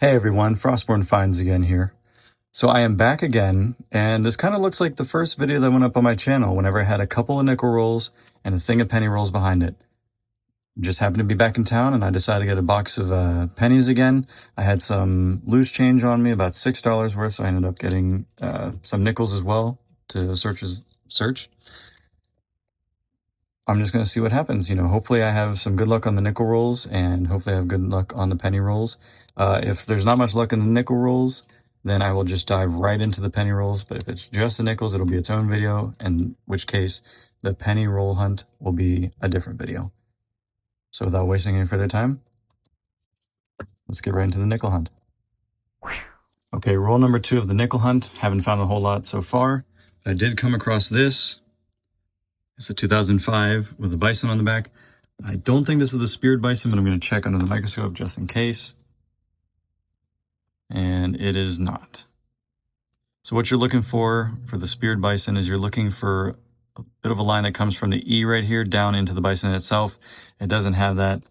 Hey everyone, Frostborn Finds again here. So I am back again, and this kind of looks like the first video that went up on my channel whenever I had a couple of nickel rolls and a thing of penny rolls behind it. Just happened to be back in town and I decided to get a box of pennies again. I had some loose change on me, about $6 worth, so I ended up getting some nickels as well to search. I'm just going to see what happens. Hopefully I have some good luck on the nickel rolls and hopefully I have good luck on the penny rolls. If there's not much luck in the nickel rolls, then I will just dive right into the penny rolls. But if it's just the nickels, it'll be its own video, in which case the penny roll hunt will be a different video. So without wasting any further time, let's get right into the nickel hunt. Okay, roll number 2 of the nickel hunt. Haven't found a whole lot so far. I did come across this. It's a 2005 with a bison on the back. I don't think this is the speared bison, but I'm going to check under the microscope just in case. And it is not. So what you're looking for the speared bison is you're looking for a bit of a line that comes from the E right here down into the bison itself. It doesn't have that,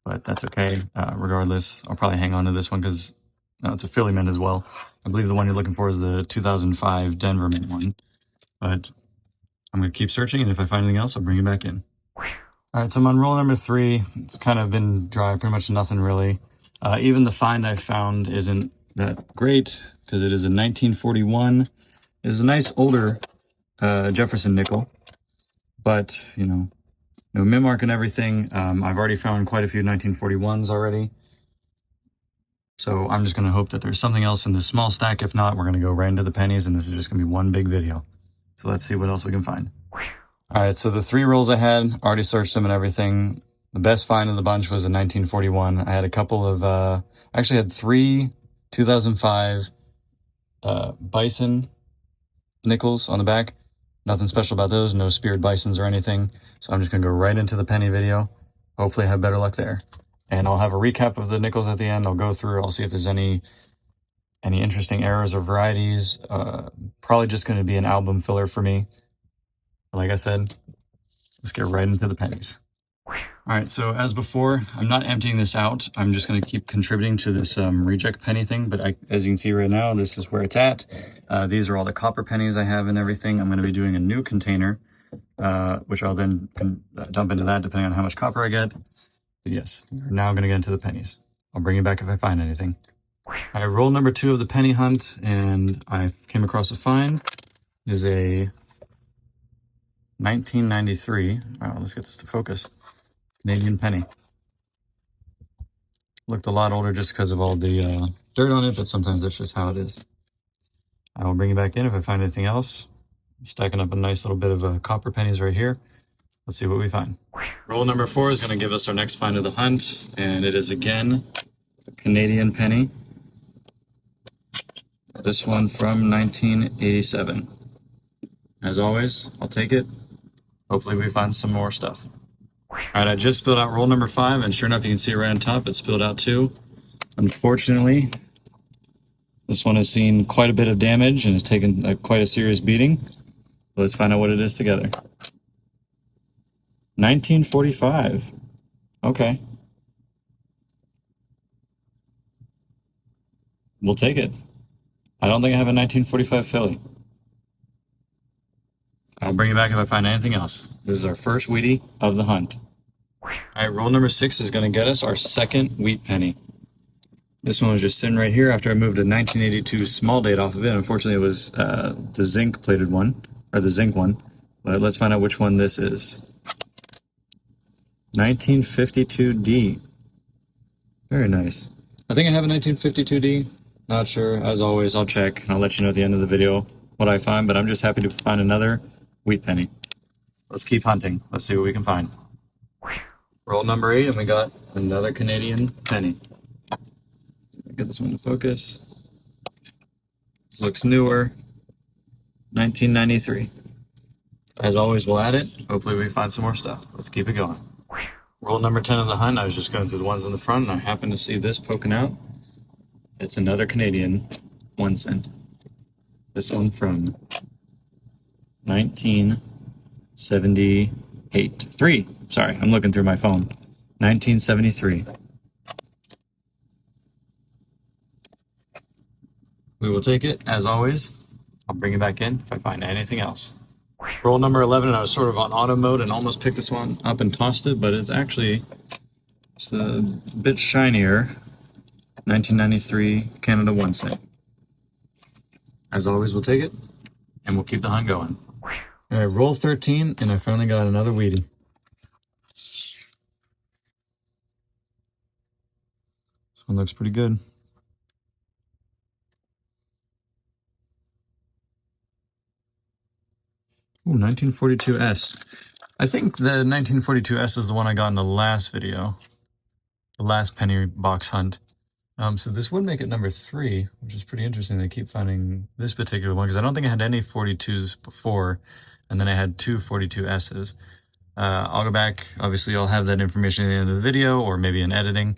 but that's okay. Regardless, I'll probably hang on to this one because it's a Philly mint as well. I believe the one you're looking for is the 2005 Denver mint one, but I'm going to keep searching, and if I find anything else, I'll bring it back in. All right, so I'm on roll number 3. It's kind of been dry, pretty much nothing really. Even the find I found isn't that great because it is a 1941. It is a nice older Jefferson nickel, but, no mint mark and everything. I've already found quite a few 1941s already. So I'm just going to hope that there's something else in this small stack. If not, we're going to go right into the pennies, and this is just going to be one big video. So let's see what else we can find. All right, so the 3 rolls I had, already searched them and everything. The best find of the bunch was a 1941. I had a couple of, actually had 3 2005 bison nickels on the back. Nothing special about those, no speared bisons or anything. So I'm just going to go right into the penny video. Hopefully I have better luck there. And I'll have a recap of the nickels at the end. I'll go through, I'll see if there's any interesting errors or varieties. Probably just going to be an album filler for me. Like I said, let's get right into the pennies. All right, so as before, I'm not emptying this out. I'm just going to keep contributing to this reject penny thing. But as you can see right now, this is where it's at. These are all the copper pennies I have and everything. I'm going to be doing a new container, which I'll then dump into that depending on how much copper I get. But yes, we're now going to get into the pennies. I'll bring you back if I find anything. I rolled number 2 of the penny hunt, and I came across a find. It is a 1993. Wow, let's get this to focus. Canadian penny. Looked a lot older just because of all the dirt on it, but sometimes that's just how it is. I will bring it back in if I find anything else. I'm stacking up a nice little bit of copper pennies right here. Let's see what we find. Roll number 4 is going to give us our next find of the hunt, and it is again a Canadian penny. This one from 1987. As always, I'll take it. Hopefully we find some more stuff. All right, I just spilled out roll number 5, and sure enough, you can see right on top, it spilled out too. Unfortunately, this one has seen quite a bit of damage and has taken quite a serious beating. Let's find out what it is together. 1945. Okay. We'll take it. I don't think I have a 1945 Philly. I'll bring it back if I find anything else. This is our first wheatie of the hunt. All right, roll number 6 is going to get us our second wheat penny. This one was just sitting right here after I moved a 1982 small date off of it. Unfortunately, it was the zinc plated one, or the zinc one. But let's find out which one this is. 1952D. Very nice. I think I have a 1952D. Not sure. As always, I'll check, and I'll let you know at the end of the video what I find, but I'm just happy to find another wheat penny. Let's keep hunting. Let's see what we can find. Roll number 8, and we got another Canadian penny. Get this one to focus. This looks newer. 1993. As always, we'll add it. Hopefully we find some more stuff. Let's keep it going. Roll number 10 of the hunt. I was just going through the ones in the front, and I happened to see this poking out. It's another Canadian 1 cent. This one from 1973. Sorry, I'm looking through my phone. 1973. We will take it, as always. I'll bring it back in if I find anything else. Roll number 11, I was sort of on auto mode and almost picked this one up and tossed it, but it's actually just a bit shinier. 1993 Canada 1 cent. As always, we'll take it, and we'll keep the hunt going. All right, roll 13, and I finally got another Wheatie. This one looks pretty good. Ooh, 1942S. I think the 1942S is the one I got in the last video, the last penny box hunt. So this would make it number 3, which is pretty interesting. They keep finding this particular one because I don't think I had any 42s before, and then I had 2 42S's. I'll go back. Obviously, I'll have that information at the end of the video or maybe in editing.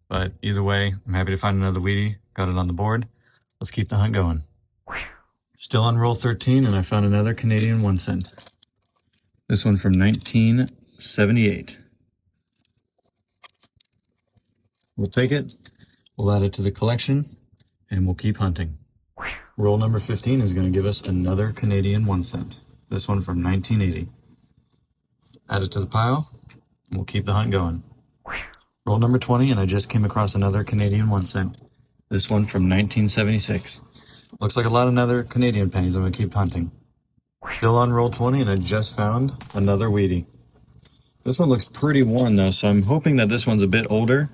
But either way, I'm happy to find another Wheatie. Got it on the board. Let's keep the hunt going. Still on roll 13, and I found another Canadian 1 cent. This one from 1978. We'll take it. We'll add it to the collection, and we'll keep hunting. Roll number 15 is going to give us another Canadian 1 cent. This one from 1980. Add it to the pile, and we'll keep the hunt going. Roll number 20, and I just came across another Canadian 1 cent. This one from 1976. Looks like a lot of other Canadian pennies. I'm going to keep hunting. Still on roll 20, and I just found another Wheatie. This one looks pretty worn, though, so I'm hoping that this one's a bit older.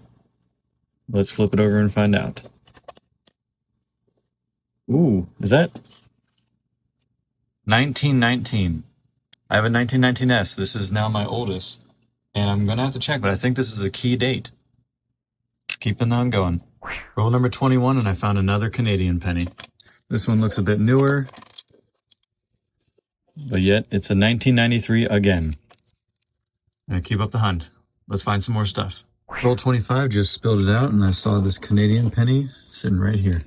Let's flip it over and find out. Ooh, is that 1919? I have a 1919S. This is now my oldest. And I'm going to have to check, but I think this is a key date. Keeping on going. Roll number 21, and I found another Canadian penny. This one looks a bit newer, but yet it's a 1993 again. I'm going to keep up the hunt. Let's find some more stuff. Roll 25, just spilled it out, and I saw this Canadian penny sitting right here.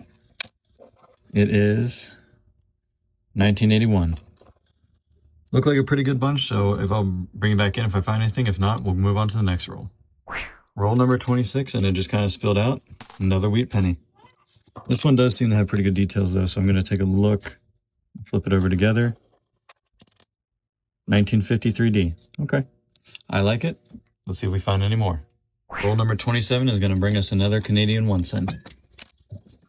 It is 1981. Looked like a pretty good bunch, so if I'll bring it back in if I find anything. If not, we'll move on to the next roll. Roll number 26, and it just kind of spilled out. Another wheat penny. This one does seem to have pretty good details, though, so I'm going to take a look, flip it over together. 1953D. Okay. I like it. Let's see if we find any more. Roll number 27 is going to bring us another Canadian 1 cent.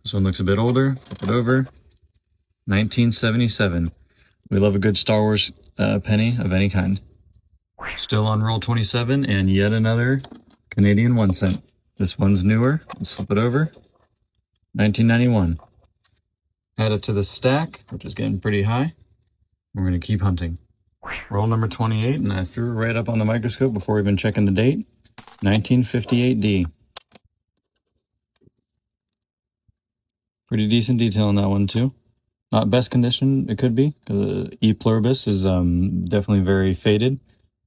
This one looks a bit older. Flip it over. 1977. We love a good Star Wars penny of any kind. Still on roll 27, and yet another Canadian 1 cent. This one's newer. Let's flip it over. 1991. Add it to the stack, which is getting pretty high. We're going to keep hunting. Roll number 28, and I threw it right up on the microscope before even checking the date. 1958D. Pretty decent detail on that one, too. Not best condition it could be, because E pluribus is definitely very faded,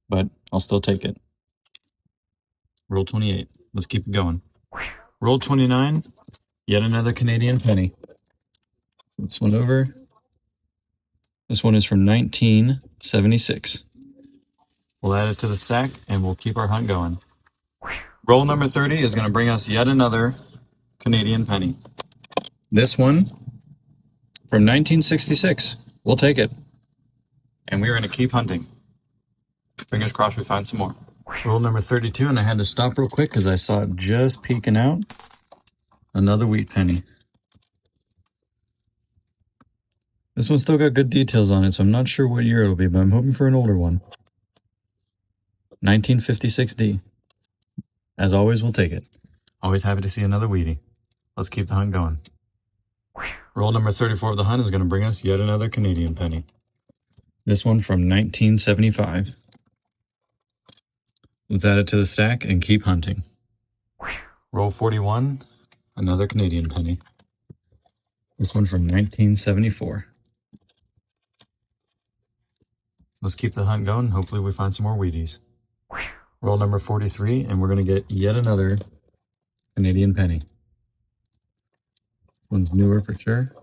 but I'll still take it. Roll 28. Let's keep it going. Roll 29. Yet another Canadian penny. This one over. This one is from 1976. We'll add it to the stack, and we'll keep our hunt going. Roll number 30 is going to bring us yet another Canadian penny. This one from 1966. We'll take it. And we're going to keep hunting. Fingers crossed we find some more. Roll number 32, and I had to stop real quick because I saw it just peeking out. Another wheat penny. This one's still got good details on it, so I'm not sure what year it'll be, but I'm hoping for an older one. 1956D. As always, we'll take it. Always happy to see another Wheatie. Let's keep the hunt going. Roll number 34 of the hunt is going to bring us yet another Canadian penny. This one from 1975. Let's add it to the stack and keep hunting. Roll 41, another Canadian penny. This one from 1974. Let's keep the hunt going. Hopefully we find some more Wheaties. Roll number 43, and we're going to get yet another Canadian penny. One's newer for sure.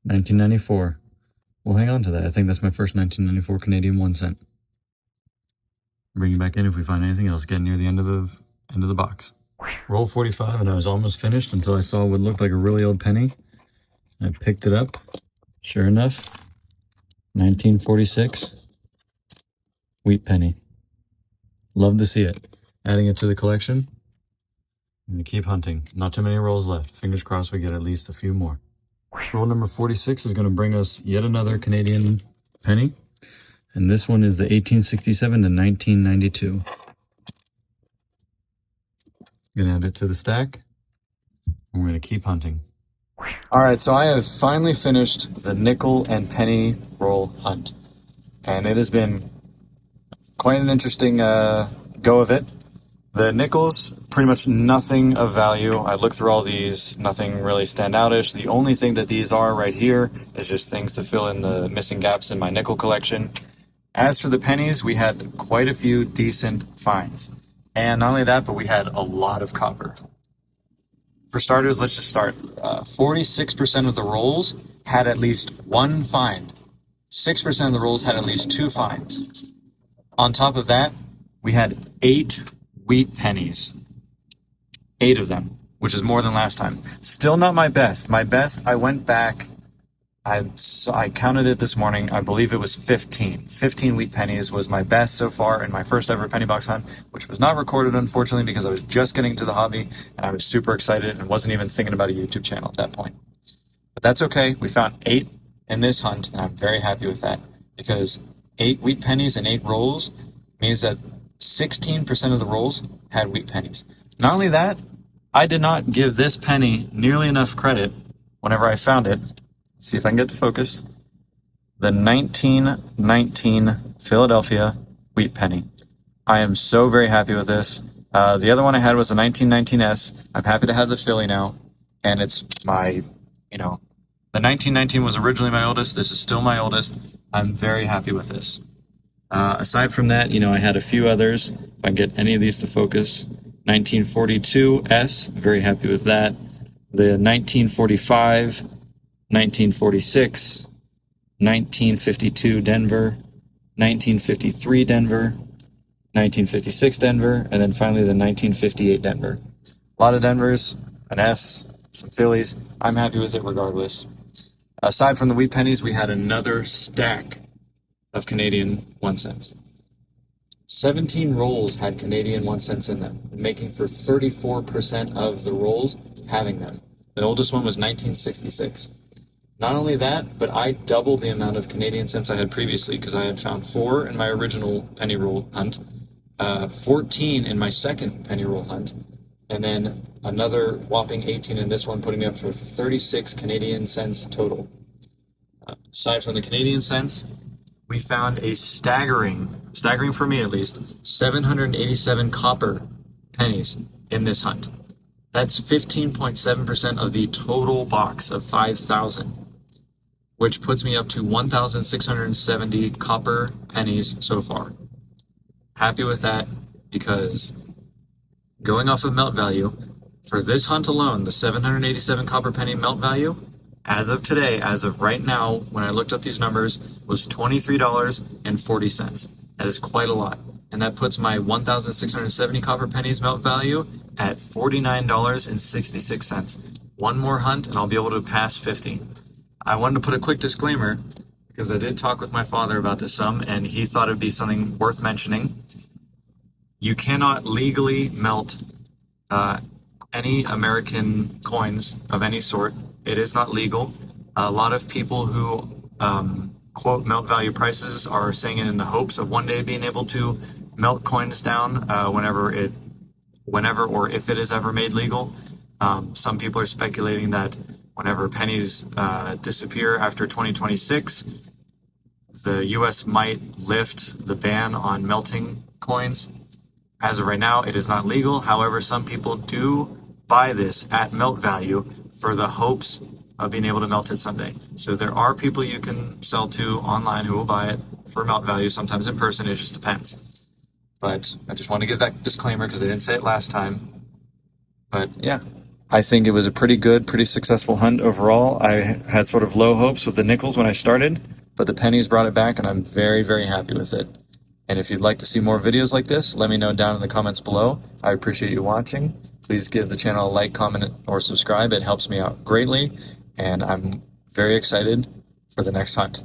1994. We'll hang on to that. I think that's my first 1994 Canadian 1 cent. Bring it back in if we find anything else. Getting near the end of the box. Roll 45, and I was almost finished until I saw what looked like a really old penny. I picked it up. Sure enough, 1946 wheat penny. Love to see it. Adding it to the collection. I'm going to keep hunting. Not too many rolls left. Fingers crossed we get at least a few more. Roll number 46 is going to bring us yet another Canadian penny. And this one is the 1867 to 1992. Gonna add it to the stack. And we're gonna keep hunting. All right, so I have finally finished the nickel and penny roll hunt. And it has been quite an interesting go of it. The nickels, pretty much nothing of value. I looked through all these, nothing really standoutish. The only thing that these are right here is just things to fill in the missing gaps in my nickel collection. As for the pennies, we had quite a few decent finds. And not only that, but we had a lot of copper. For starters, let's just start. 46% of the rolls had at least one find. 6% of the rolls had at least two finds. On top of that, we had 8 wheat pennies. 8 of them, which is more than last time. Still not my best. My best, I went back, I counted it this morning. I believe it was 15. 15 wheat pennies was my best so far in my first ever penny box hunt, which was not recorded, unfortunately, because I was just getting into the hobby and I was super excited and wasn't even thinking about a YouTube channel at that point. But that's okay. We found 8 in this hunt, and I'm very happy with that, because 8 wheat pennies and 8 rolls means that 16% of the rolls had wheat pennies. Not only that, I did not give this penny nearly enough credit whenever I found it. See if I can get the focus. The 1919 Philadelphia wheat penny. I am so very happy with this. The other one I had was the 1919S. I'm happy to have the Philly now. And it's my, the 1919 was originally my oldest. This is still my oldest. I'm very happy with this. Aside from that, I had a few others. If I can get any of these to focus. 1942S, very happy with that. The 1945, 1946, 1952 Denver, 1953 Denver, 1956 Denver, and then finally the 1958 Denver. A lot of Denvers, an S, some Phillies. I'm happy with it regardless. Aside from the wheat pennies, we had another stack of Canadian 1 cents. 17 rolls had Canadian 1 cents in them, making for 34% of the rolls having them. The oldest one was 1966. Not only that, but I doubled the amount of Canadian cents I had previously, because I had found 4 in my original penny roll hunt, 14 in my second penny roll hunt, and then another whopping 18 in this one, putting me up for 36 Canadian cents total. Aside from the Canadian cents, we found a staggering for me at least, 787 copper pennies in this hunt. That's 15.7% of the total box of 5,000, which puts me up to 1,670 copper pennies so far. Happy with that, because going off of melt value, for this hunt alone, the 787 copper penny melt value, as of today, as of right now, when I looked up these numbers, was $23.40. That is quite a lot. And that puts my 1,670 copper pennies melt value at $49.66. One more hunt and I'll be able to pass 50. I wanted to put a quick disclaimer, because I did talk with my father about this some, and he thought it'd be something worth mentioning. You cannot legally melt any American coins of any sort. It is not legal. A lot of people who quote melt value prices are saying it in the hopes of one day being able to melt coins down whenever or if it is ever made legal. Some people are speculating that whenever pennies disappear after 2026, the U.S. might lift the ban on melting coins. As of right now, it is not legal. However, some people do buy this at melt value for the hopes of being able to melt it someday. So there are people you can sell to online who will buy it for melt value, sometimes in person. It just depends. But I just want to give that disclaimer because I didn't say it last time. But yeah, I think it was a pretty good, pretty successful hunt overall. I had sort of low hopes with the nickels when I started, but the pennies brought it back, and I'm very, very happy with it. And if you'd like to see more videos like this, let me know down in the comments below. I appreciate you watching. Please give the channel a like, comment, or subscribe. It helps me out greatly. And I'm very excited for the next hunt.